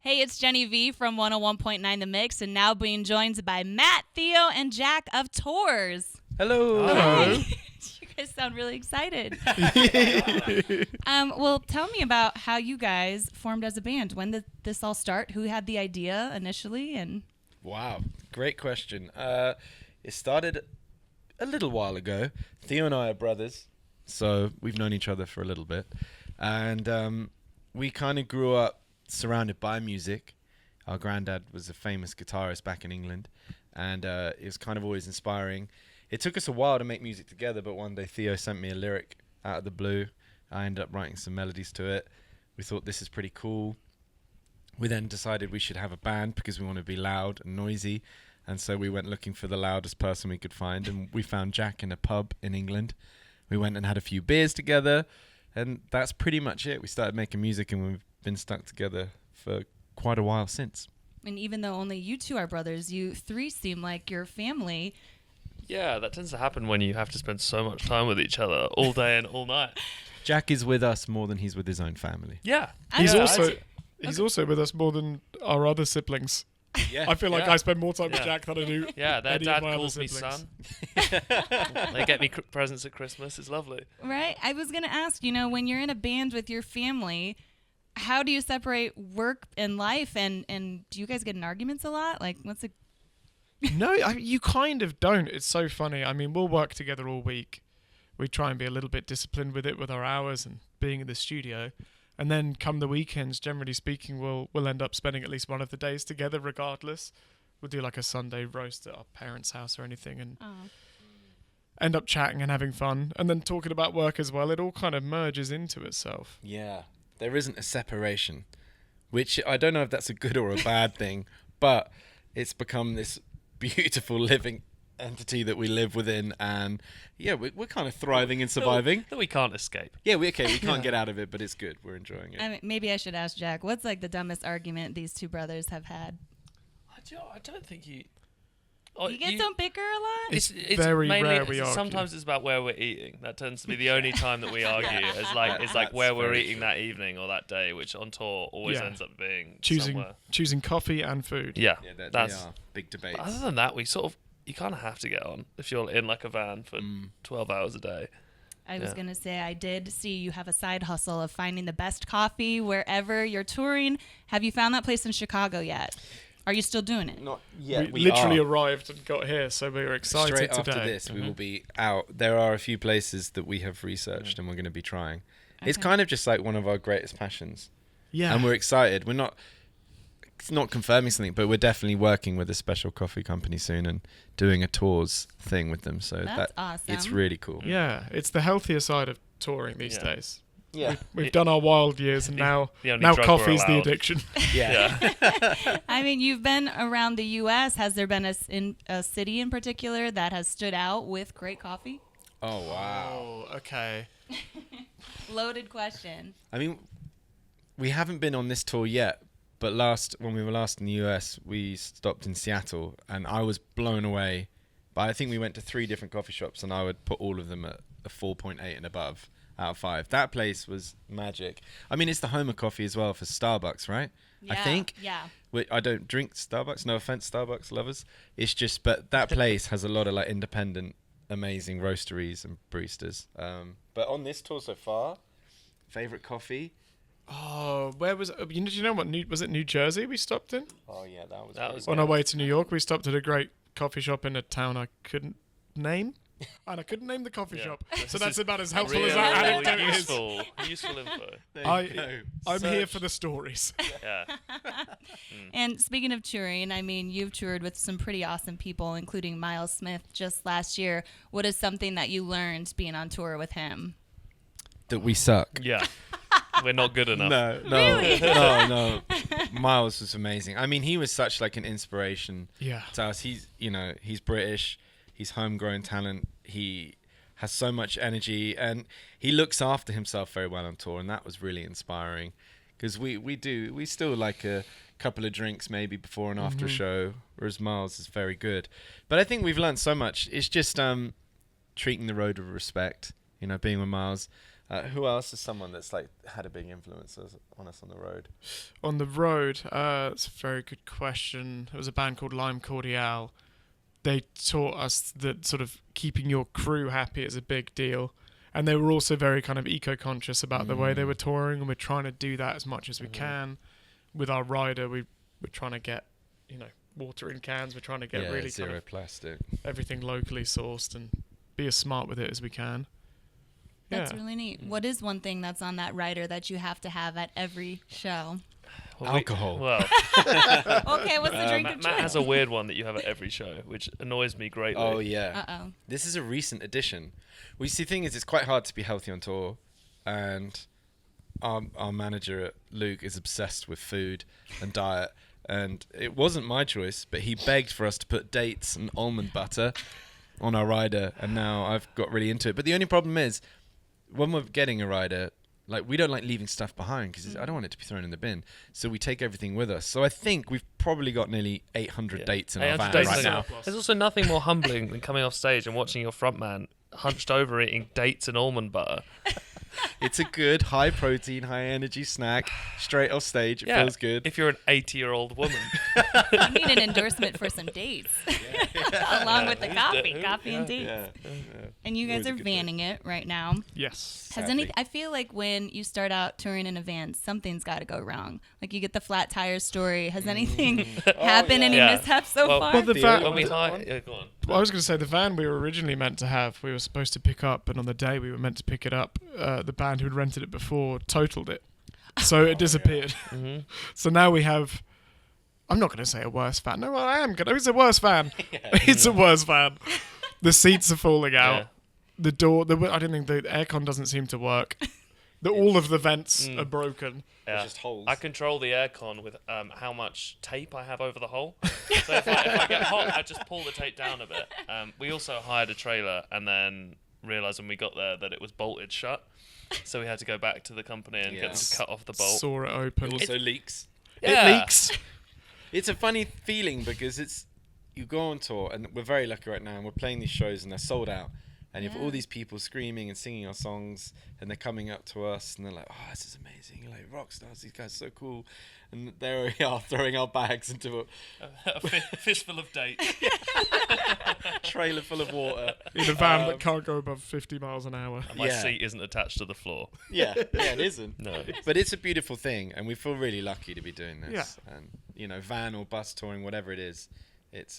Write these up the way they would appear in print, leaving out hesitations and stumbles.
Hey, it's Jenny V from 101.9 The Mix, and now being joined by Matt, Theo, and Jack of Tours. Hello. Hello. You guys sound really excited. Well, tell me about how you guys formed as a band. When did this all start? Who had the idea initially? And Wow, great question. It started a little while ago. Theo and I are brothers, so we've known each other for a little bit. And we kind of grew up surrounded by music. Our granddad was a famous guitarist back in England, and it was kind of always inspiring. It took us a while to make music together, but one day Theo sent me a lyric out of the blue. I ended up writing some melodies to it. We thought this is pretty cool. We then decided we should have a band because we want to be loud and noisy, and so we went looking for the loudest person we could find, and we found Jack in a pub in England. We went and had a few beers together, and that's pretty much it. We started making music, and we've been stuck together for quite a while since. And even though only you two are brothers, you three seem like your family. Yeah, that tends to happen when you have to spend so much time with each other all day and all night. Jack is with us more than he's with his own family. Yeah. He's Okay. also with us more than our other siblings. Yeah. I feel like Yeah. I spend more time with Yeah. Jack than I do. Yeah, their any dad of my other calls me siblings. son. They get me presents at Christmas. It's lovely. Right? I was going to ask, when you're in a band with your family, how do you separate work and life? And do you guys get in arguments a lot? Like, what's it? No, you kind of don't. It's so funny. I mean, we'll work together all week. We try and be a little bit disciplined with it, with our hours and being in the studio. And then come the weekends, generally speaking, we'll end up spending at least one of the days together regardless. We'll do like a Sunday roast at our parents' house or anything and end up chatting and having fun. And then talking about work as well. It all kind of merges into itself. Yeah. There isn't a separation, which I don't know if that's a good or a bad thing, but it's become this beautiful living entity that we live within, and yeah, we're kind of thriving and surviving. That we can't escape. Yeah, we can't get out of it, but it's good. We're enjoying it. I mean, maybe I should ask Jack, what's like the dumbest argument these two brothers have had? I don't think you... You guys don't bicker a lot? It's very mainly, rare we argue. Sometimes it's about where we're eating. That tends to be the only time that we argue. It's like where we're very eating true. that evening or that day, which on tour always Yeah. ends up being Choosing somewhere. coffee and food. Yeah, Yeah, they that's... are big debates. Other than that, you kind of have to get on if you're in like a van for 12 hours a day. I was going to say, I did see you have a side hustle of finding the best coffee wherever you're touring. Have you found that place in Chicago yet? Are you still doing it? Not yet. We literally arrived and got here, so we were excited Straight today. after this, we will be out. There are a few places that we have researched and we're going to be trying. It's Okay. kind of just like one of our greatest passions. Yeah. And we're excited. It's not confirming something, but we're definitely working with a special coffee company soon and doing a tours thing with them. So That's awesome. It's really cool. Yeah, it's the healthier side of touring these Yeah. days. Yeah. We've done our wild years, and now the only now drug we're coffee's the allowed. addiction. Yeah. I mean, you've been around the U.S. Has there been a city in particular that has stood out with great coffee? Oh, wow. Oh, okay. Loaded question. I mean, we haven't been on this tour yet, but when we were last in the US, we stopped in Seattle, and I was blown away. But I think we went to 3 different coffee shops, and I would put all of them at a 4.8 and above out of 5. That place was magic. I mean, it's the home of coffee as well for Starbucks, right? I Yeah, think. Yeah. I don't drink Starbucks. No offense, Starbucks lovers. It's just, but that place has a lot of like independent, amazing roasteries and baristas. But on this tour so far, favorite coffee. Oh, where was it? Do you know what? Was it New Jersey we stopped in? Oh yeah, that That was was On our way to New York, we stopped at a great coffee shop in a town I couldn't name. And I couldn't name the coffee Yeah. shop. This So that's is about as helpful Really, as that really anecdote is. useful info. I'm here for the stories. Yeah. And speaking of touring, I mean, you've toured with some pretty awesome people, including Myles Smith just last year. What is something that you learned being on tour with him? that we suck. Yeah. We're not good enough. Really? no. Myles was amazing. I mean, he was such like an inspiration Yeah. to us. He's British. He's homegrown talent. He has so much energy, and he looks after himself very well on tour, and that was really inspiring. Because we still like a couple of drinks maybe before and after a show, whereas Myles is very good. But I think we've learned so much. It's just treating the road with respect. Being with Myles. Who else is someone that's like had a big influence on us on the road? On the road, it's a very good question. There was a band called Lime Cordiale. They taught us that sort of keeping your crew happy is a big deal. And they were also very kind of eco-conscious about the way they were touring, and we're trying to do that as much as we can. With our rider, we're trying to get, water in cans. We're trying to get really zero kind of plastic. everything locally sourced and be as smart with it as we can. That's really neat. What is one thing that's on that rider that you have to have at every show? Alcohol. Okay, what's the drink of choice? Matt has a weird one that you have at every show, which annoys me greatly. Oh, yeah. Uh-oh. This is a recent addition. Well, you see, the thing is, it's quite hard to be healthy on tour. And our manager, Luke, is obsessed with food and diet. And it wasn't my choice, but he begged for us to put dates and almond butter on our rider. And now I've got really into it. But the only problem is, when we're getting a rider, like, we don't like leaving stuff behind because I don't want it to be thrown in the bin. So we take everything with us. So I think we've probably got nearly 800 dates in our van right now. There's also nothing more humbling than coming off stage and watching your frontman hunched over eating dates and almond butter. It's a good, high-protein, high-energy snack. Straight off stage, it feels good. If you're an 80-year-old woman. You need an endorsement for some dates. Along with the coffee and dates. Yeah. And you guys Always a are good vanning it right now. Yes. I feel like when you start out touring in a van, something's got to go wrong. Like, you get the flat tire story. Has anything happened? Any mishaps so far? Well, the van, When we go go on. Well, I was going to say the van we were originally meant to have, we were supposed to pick up, and on the day we were meant to pick it up, the band who'd rented it before totaled it. So it disappeared. Mm-hmm. So now we have, I'm not going to say a worse van. No, I am going to. It's a worse van. It's a worse van. The seats are falling out. Yeah. The door, I don't think the aircon doesn't seem to work. All of the vents are broken. Yeah. Just holes. I control the aircon with how much tape I have over the hole. So if I get hot, I just pull the tape down a bit. We also hired a trailer and then realised when we got there that it was bolted shut. So we had to go back to the company and get to cut off the bolt. Saw it open. It also leaks. Yeah. It leaks. It's a funny feeling because you go on tour, and we're very lucky right now, and we're playing these shows and they're sold out. And you have all these people screaming and singing our songs, and they're coming up to us, and they're like, "Oh, this is amazing! You're like rock stars. These guys are so cool." And there we are, throwing our bags into A fistful of dates. a trailer full of water In a van that can't go above 50 miles an hour. And my seat isn't attached to the floor. Yeah, it isn't. No. But it's a beautiful thing, and we feel really lucky to be doing this. Yeah. And van or bus touring, whatever it is, it's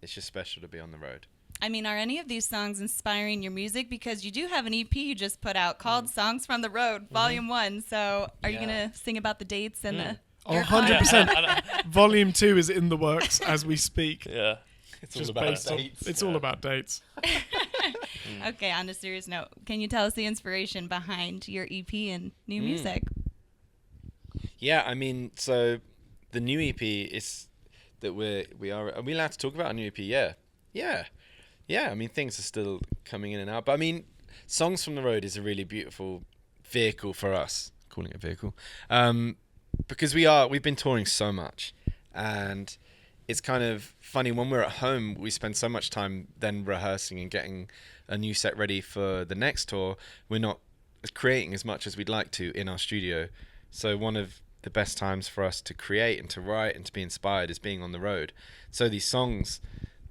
just special to be on the road. I mean, are any of these songs inspiring your music? Because you do have an EP you just put out called Songs from the Road, Volume 1. So are you going to sing about the dates and the... Oh, 100%. Volume 2 is in the works as we speak. Yeah. It's all about dates. It's all about dates. Okay, on a serious note, can you tell us the inspiration behind your EP and new music? Yeah, I mean, so the new EP is that are we allowed to talk about our new EP? Yeah. I mean, things are still coming in and out, but I mean, Songs from the Road is a really beautiful vehicle for us, calling it a vehicle, because we've been touring so much, and it's kind of funny when we're at home. We spend so much time then rehearsing and getting a new set ready for the next tour. We're not creating as much as we'd like to in our studio. So one of the best times for us to create and to write and to be inspired is being on the road. So these songs,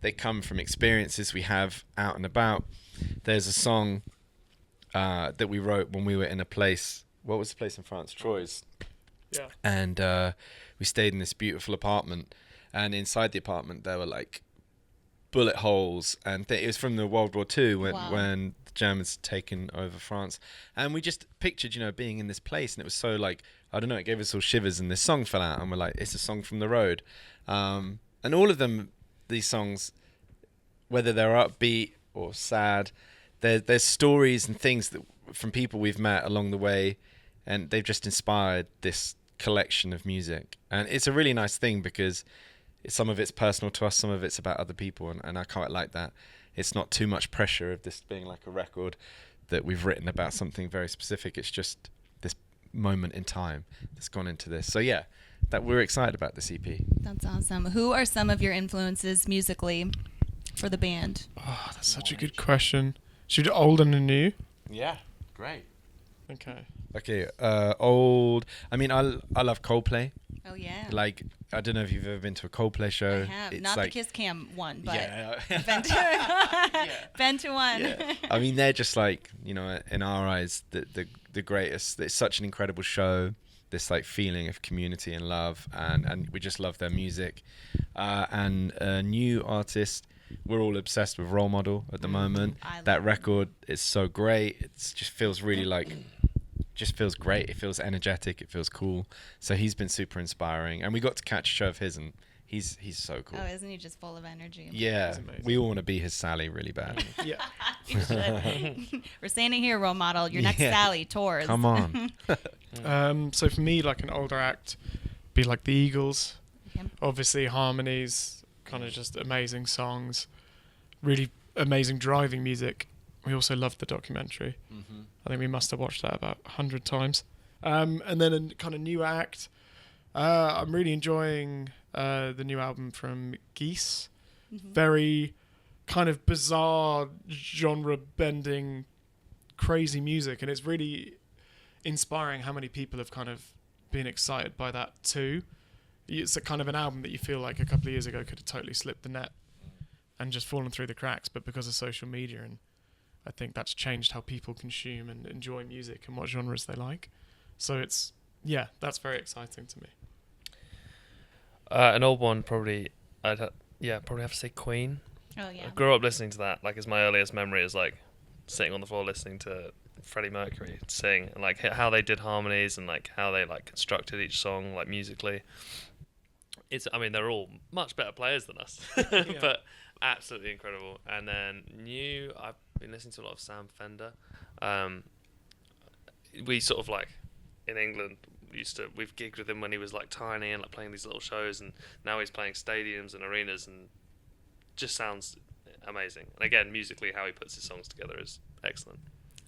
they come from experiences we have out and about. There's a song that we wrote when we were in a place. What was the place in France? Troyes. Yeah. And we stayed in this beautiful apartment. And inside the apartment, there were like bullet holes. And it was from the World War II when the Germans had taken over France. And we just pictured, being in this place. And it was so like, I don't know, it gave us all shivers. And this song fell out. And we're like, it's a song from the road. And all of them, these songs, whether they're upbeat or sad, there's stories and things that from people we've met along the way, and they've just inspired this collection of music. And it's a really nice thing because some of it's personal to us, some of it's about other people, and I quite like that. It's not too much pressure of this being like a record that we've written about something very specific. It's just this moment in time that's gone into this. So yeah, that we're excited about this EP. That's awesome. Who are some of your influences musically for the band? Oh, that's such a good question. Should we do old and new? Yeah, great. Okay. Okay, old. I mean, I love Coldplay. Oh yeah. Like, I don't know if you've ever been to a Coldplay show. I have. It's Not like, the Kiss Cam one, but yeah. been been to one. Yeah. I mean, they're just like, in our eyes, the greatest. It's such an incredible show. This like feeling of community and love, and we just love their music. And a new artist, we're all obsessed with Role Model at the moment. That record is so great. It just feels really like, just feels great. It feels energetic. It feels cool. So he's been super inspiring, and we got to catch a show of his, and he's so cool. Oh, isn't he just full of energy? Yeah, we all want to be his Sally really bad. Yeah. You should. We're standing here, Role Model. Your next Sally tours. Come on. So for me, like an older act, be like the Eagles. Okay. Obviously, harmonies, kind of just amazing songs, really amazing driving music. We also loved the documentary. Mm-hmm. I think we must have watched that about 100 times. And then a kind of new act. I'm really enjoying the new album from Geese. Mm-hmm. Very kind of bizarre, genre-bending, crazy music. And it's really inspiring how many people have kind of been excited by that too. It's a kind of an album that you feel like a couple of years ago could have totally slipped the net and just fallen through the cracks, but because of social media, and I think that's changed how people consume and enjoy music and what genres they like. So that's very exciting to me. An old one, probably probably have to say Queen. Oh yeah. I grew up listening to that. Like, as my earliest memory is like sitting on the floor listening to Freddie Mercury sing, and like how they did harmonies and like how they like constructed each song like musically. I mean, they're all much better players than us, but absolutely incredible. And then new, I've been listening to a lot of Sam Fender. We sort of like in England we've gigged with him when he was like tiny and like playing these little shows, and now he's playing stadiums and arenas and just sounds amazing. And again, musically, how he puts his songs together is excellent.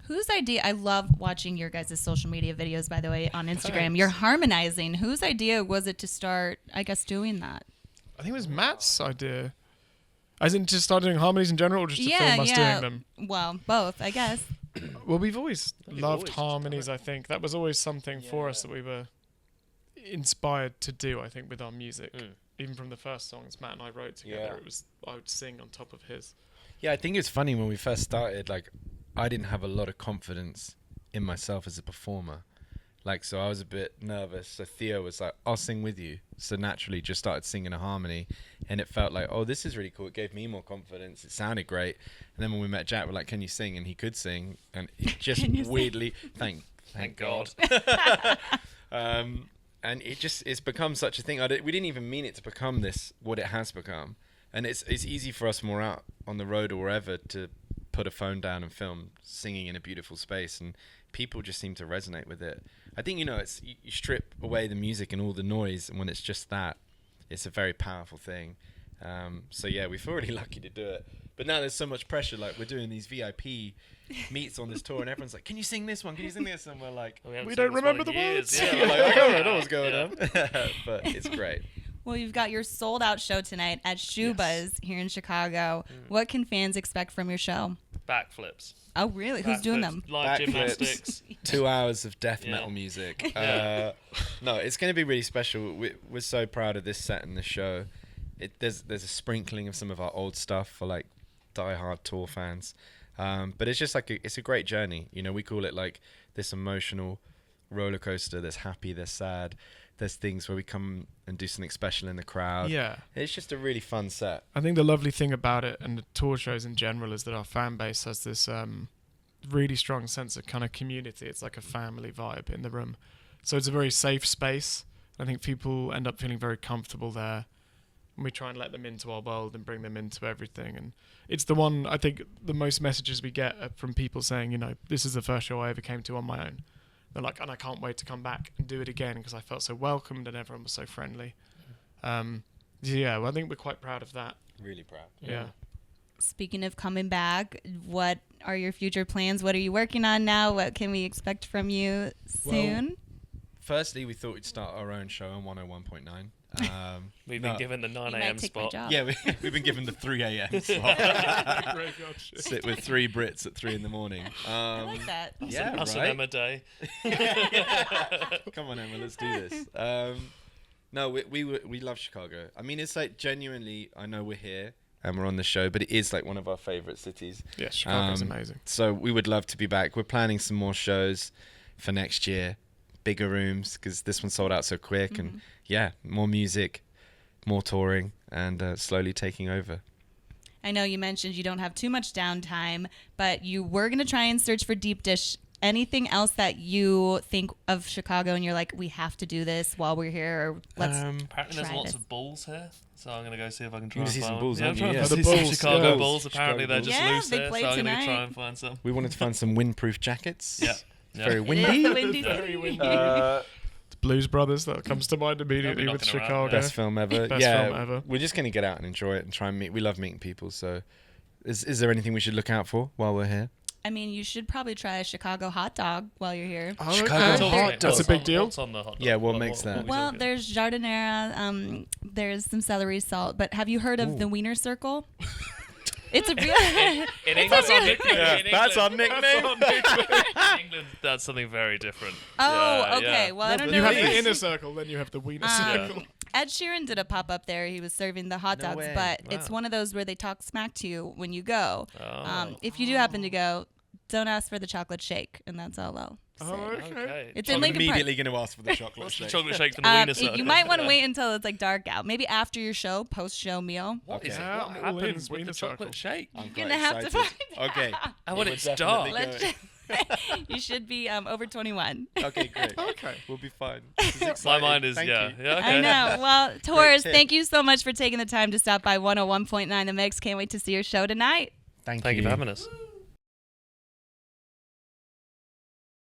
Whose idea? I love watching your guys' social media videos, by the way, on Instagram. Thanks. You're harmonizing. Whose idea was it to start, I guess, doing that? I think it was Matt's idea. As in to start doing harmonies in general, or just to film us doing them? Well, both, I guess. Well, we've always loved harmonies, I think. That was always something for us that we were inspired to do, I think, with our music. Even from the first songs Matt and I wrote together, I would sing on top of his. Yeah, I think it's funny when we first started, like, I didn't have a lot of confidence in myself as a performer. Like, so I was a bit nervous. So Theo was like, I'll sing with you. So naturally just started singing a harmony. And it felt like, oh, this is really cool. It gave me more confidence. It sounded great. And then when we met Jack, we're like, can you sing? And he could sing. And it just weirdly, thank God. And it's become such a thing. We didn't even mean it to become what it has become. And it's easy for us when we're out on the road or wherever to put a phone down and film singing in a beautiful space, and people just seem to resonate with it. I think, it's you strip away the music and all the noise, and when it's just that, it's a very powerful thing. So yeah, we feel really lucky to do it. But now there's so much pressure. Like, we're doing these VIP meets on this tour, and everyone's like, "Can you sing this one? Can you sing this?" And we're like, "We don't remember the words." Yeah, we're like, "I don't know what's going on," but it's great. Well, you've got your sold-out show tonight at Schubas here in Chicago. What can fans expect from your show? Backflips. Oh, really? Who's doing them? Live gymnastics. 2 hours of death metal music. No, it's going to be really special. We're so proud of this set and the show. There's a sprinkling of some of our old stuff for like die-hard tour fans. But it's just like it's a great journey. We call it like this emotional roller coaster. There's happy, there's sad. There's things where we come and do something special in the crowd. Yeah. It's just a really fun set. I think the lovely thing about it, and the tour shows in general, is that our fan base has this really strong sense of kind of community. It's like a family vibe in the room. So it's a very safe space. I think people end up feeling very comfortable there. And we try and let them into our world and bring them into everything. And it's the one, I think, the most messages we get are from people saying, this is the first show I ever came to on my own. They're like, and I can't wait to come back and do it again because I felt so welcomed and everyone was so friendly. Yeah, well, I think we're quite proud of that. Really proud. Yeah. Speaking of coming back, what are your future plans? What are you working on now? What can we expect from you soon? Well, firstly, we thought we'd start our own show on 101.9. We've no. been given the 9 You a.m. might take my spot. job. Yeah, we've been given the 3 a.m. slot. Graveyard shift. Sit with 3 Brits at 3 in the morning. I like that. Yeah, Us right? and Emma Day. Come on, Emma, let's do this. No, we love Chicago. I mean, it's like genuinely, I know we're here and we're on the show, but it is like one of our favorite cities. Yeah, Chicago's amazing. So we would love to be back. We're planning some more shows for next year, bigger rooms, because this one sold out so quick. And yeah, more music, more touring, and slowly taking over. I know you mentioned you don't have too much downtime, but you were going to try and search for deep dish. Anything else that you think of Chicago and you're like, we have to do this while we're here, or let's Apparently there's try lots this. of bulls here, so I'm gonna go see if I can try You're and gonna see some find bulls, one. aren't you? I'm Yeah. trying The to see bulls, Chicago yeah. bulls. Apparently Chicago they're bulls. just Yeah, loose they here, play so I'm gonna tonight. try and find some. We wanted to find some windproof jackets. Yeah. It's very It windy. is the windy Very city. windy. The Blues Brothers, that comes to mind immediately with knocking around, Chicago. yeah. Best film ever. Best yeah, film ever. We're just going to get out and enjoy it and try and meet. We love meeting people. So, is there anything we should look out for while we're here? I mean, you should probably try a Chicago hot dog while you're here. Oh, Chicago okay. hot What's dog. That's a big deal. What's on the hot dog? Yeah, what makes that? are we Well, talking? there's jardinera, there's some celery salt, but have you heard of the Wiener Circle? It's a real. in it's England, a real- in That's our England- nickname. in England, that's something very different. Oh, Yeah, okay. yeah. Well, I don't but know. You have if the it's- inner circle, then you have the wiener Um, circle. Ed Sheeran did a pop up there. He was serving the hot No dogs, way. but it's Wow. one of those where they talk smack to you when you go. Oh. If you do happen to go, don't ask for the chocolate shake, and that's all I'll say. Oh, okay. Okay. It's I'm in Lincoln Park. immediately going to ask for the chocolate What's the shake. chocolate shake from the Wiener Circle? You might want to wait until it's like dark out. Maybe after your show, post-show meal. What is Okay. it? Yeah, What all in, happens with Wiener the chocolate Circle. shake? I'm You're quite gonna have to excited. find Okay. And when We're it's definitely dark. going. You should be over 21. Okay, great. Okay. We'll be fine. This is My exciting. mind is, Thank yeah. you. Yeah, okay. I know. Well, Taurus, tip. thank you so much for taking the time to stop by 101.9 The Mix. Can't wait to see your show tonight. Thank Thank you for having us.